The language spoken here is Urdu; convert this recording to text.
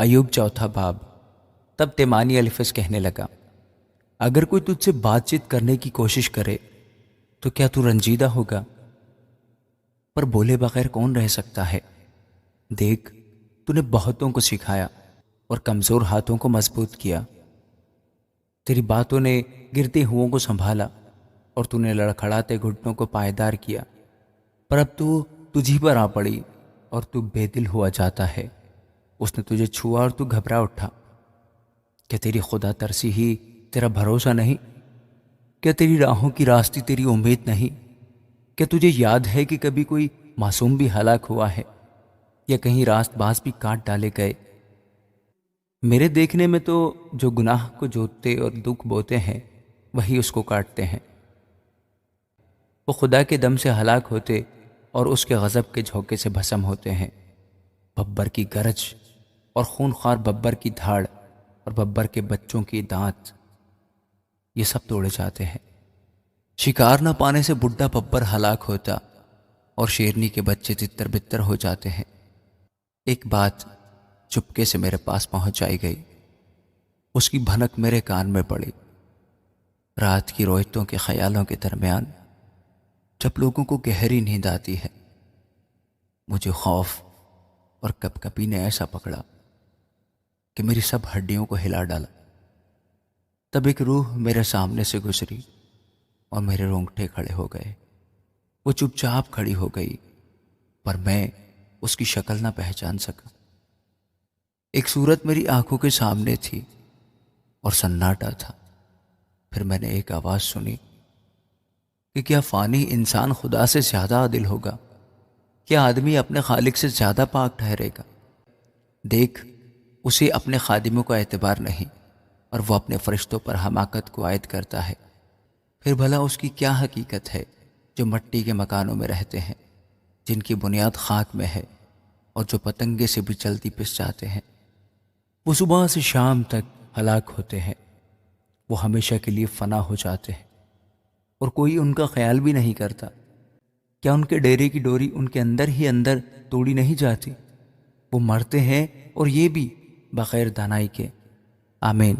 ایوب چوتھا باب۔ تب تیمانی الفس کہنے لگا، اگر کوئی تجھ سے بات چیت کرنے کی کوشش کرے تو کیا تو رنجیدہ ہوگا؟ پر بولے بغیر کون رہ سکتا ہے؟ دیکھ، تو نے بہتوں کو سکھایا اور کمزور ہاتھوں کو مضبوط کیا۔ تیری باتوں نے گرتے ہوں کو سنبھالا اور تو نے لڑکھڑاتے گھٹنوں کو پائیدار کیا۔ پر اب تو تجھی پر آ پڑی اور تو بے دل ہوا جاتا ہے۔ اس نے تجھے چھوا اور تو گھبرا اٹھا۔ کیا تیری خدا ترسی ہی تیرا بھروسہ نہیں؟ کیا تیری راہوں کی راستی تیری امید نہیں؟ کیا تجھے یاد ہے کہ کبھی کوئی معصوم بھی ہلاک ہوا ہے یا کہیں راست باز بھی کاٹ ڈالے گئے؟ میرے دیکھنے میں تو جو گناہ کو جوتتے اور دکھ بوتے ہیں وہی اس کو کاٹتے ہیں۔ وہ خدا کے دم سے ہلاک ہوتے اور اس کے غضب کے جھونکے سے بھسم ہوتے ہیں۔ ببر کی گرج اور خونخوار ببر کی دھاڑ اور ببر کے بچوں کی دانت، یہ سب توڑے جاتے ہیں۔ شکار نہ پانے سے بڈھا ببر ہلاک ہوتا اور شیرنی کے بچے تتر بتر ہو جاتے ہیں۔ ایک بات چپکے سے میرے پاس پہنچائی گئی، اس کی بھنک میرے کان میں پڑی۔ رات کی رویتوں کے خیالوں کے درمیان جب لوگوں کو گہری نیند آتی ہے، مجھے خوف اور کپکپی نے ایسا پکڑا کہ میری سب ہڈیوں کو ہلا ڈالا۔ تب ایک روح میرے سامنے سے گزری اور میرے رونگٹے کھڑے ہو گئے۔ وہ چپ چاپ کھڑی ہو گئی، پر میں اس کی شکل نہ پہچان سکا۔ ایک صورت میری آنکھوں کے سامنے تھی اور سناٹا تھا۔ پھر میں نے ایک آواز سنی کہ کیا فانی انسان خدا سے زیادہ عادل ہوگا؟ کیا آدمی اپنے خالق سے زیادہ پاک ٹھہرے گا؟ دیکھ، اسے اپنے خادموں کا اعتبار نہیں اور وہ اپنے فرشتوں پر حماقت کو عائد کرتا ہے۔ پھر بھلا اس کی کیا حقیقت ہے جو مٹی کے مکانوں میں رہتے ہیں، جن کی بنیاد خاک میں ہے اور جو پتنگے سے بھی جلدی پس جاتے ہیں؟ وہ صبح سے شام تک ہلاک ہوتے ہیں، وہ ہمیشہ کے لیے فنا ہو جاتے ہیں اور کوئی ان کا خیال بھی نہیں کرتا۔ کیا ان کے ڈیرے کی ڈوری ان کے اندر ہی اندر توڑی نہیں جاتی؟ وہ مرتے ہیں اور یہ بھی بغیر دانائی کے۔ آمین۔